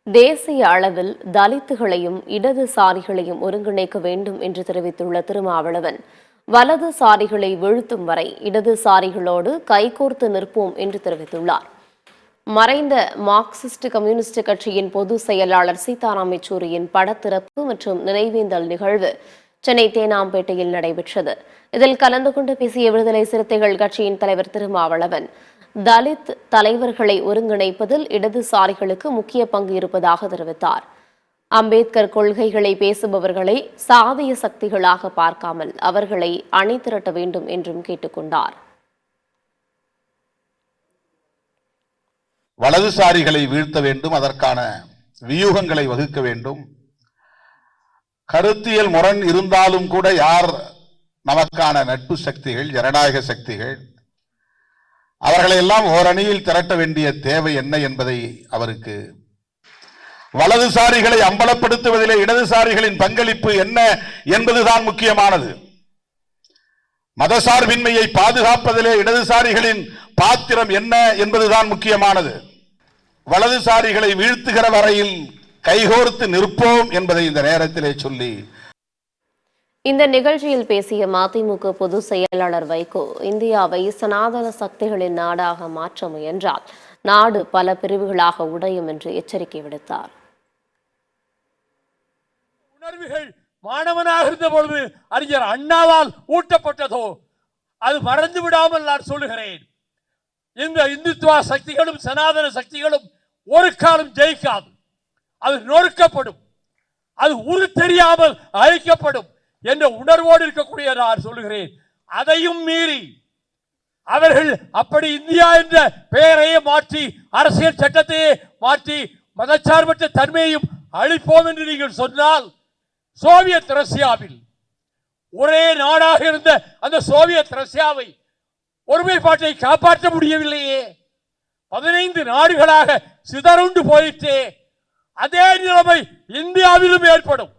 தேசிய அளவில் தலித்துகளையும் இடதுசாரிகளையும் ஒருங்கிணைக்க வேண்டும் என்று தெரிவித்துள்ள திருமாவளவன், வலதுசாரிகளை வீழ்த்தும் வரை இடதுசாரிகளோடு கைகோர்த்து நிற்போம் என்று தெரிவித்துள்ளார். மறைந்த மார்க்சிஸ்ட் கம்யூனிஸ்ட் கட்சியின் பொதுச் செயலாளர் சீதாராம் யெச்சூரியின் படத்திறப்பு மற்றும் நினைவேந்தல் நிகழ்வு சென்னை தேனாம்பேட்டையில் நடைபெற்றது. இதில் கலந்து கொண்டு பேசிய விடுதலை சிறுத்தைகள் கட்சியின் தலைவர் திருமாவளவன், தலித் தலைவர்களை ஒருங்கிணைப்பதில் இடதுசாரிகளுக்கு முக்கிய பங்கு இருப்பதாக தெரிவித்தார். அம்பேத்கர் கொள்கைகளை பேசுபவர்களை சாதிய சக்திகளாக பார்க்காமல் அவர்களை அணி திரட்ட வேண்டும் என்றும் கேட்டுக்கொண்டார். வலதுசாரிகளை வீழ்த்த வேண்டும், அதற்கான வியூகங்களை வகுக்க வேண்டும். கருத்தியல் முரண் இருந்தாலும் கூட யார் நமக்கான நட்பு சக்திகள், ஜனநாயக சக்திகள், அவர்களை எல்லாம் ஓரணியில் திரட்ட வேண்டிய தேவை என்ன என்பதை அவருக்கு, வலதுசாரிகளை அம்பலப்படுத்துவதிலே இடதுசாரிகளின் பங்களிப்பு என்ன என்பதுதான் முக்கியமானது. மதசார்பின்மையை பாதுகாப்பதிலே இடதுசாரிகளின் பாத்திரம் என்ன என்பதுதான் முக்கியமானது. வலதுசாரிகளை வீழ்த்துகிற வரையில் கைகோர்த்து நிற்போம் என்பதை இந்த நேரத்திலே சொல்லி இந்த நிகழ்ச்சியில் பேசிய மதிமுக பொதுச் செயலாளர் வைகோ, இந்தியாவை சனாதன சக்திகளின் நாடாக மாற்ற முயன்றால் நாடு பல பிரிவுகளாக உடையும் என்று எச்சரிக்கை விடுத்தார். உணர்வுகள் மாணவனாக இருந்த பொழுது அறிஞர் அண்ணாவால் ஊட்டப்பட்டதோ அது மறந்து விடாமல் நான் சொல்லுகிறேன். இந்த இந்துத்துவ சக்திகளும் சனாதன சக்திகளும் ஒரு காலம் ஜெயிக்காது. அது நொறுக்கப்படும், அது உரு தெரியாமல் அழிக்கப்படும் என்ற உணர்வோடு இருக்கக்கூடிய நான் சொல்லுகிறேன். அதையும் மீறி அவர்கள் அப்படி இந்தியா என்ற பெயரையே மாற்றி அரசியல் சட்டத்தையே மாற்றி மதச்சார்பற்ற தன்மையையும் அழிப்போம் என்று நீங்கள் சொன்னால், சோவியத் ரஷ்யாவில் ஒரே நாடாக இருந்த அந்த சோவியத் ரஷ்யாவை ஒருமைப்பாட்டை காப்பாற்ற முடியவில்லையே. 15 நாடுகளாக சிதறுண்டு போயிற்றே. அதே நிலைமை இந்தியாவிலும் ஏற்படும்.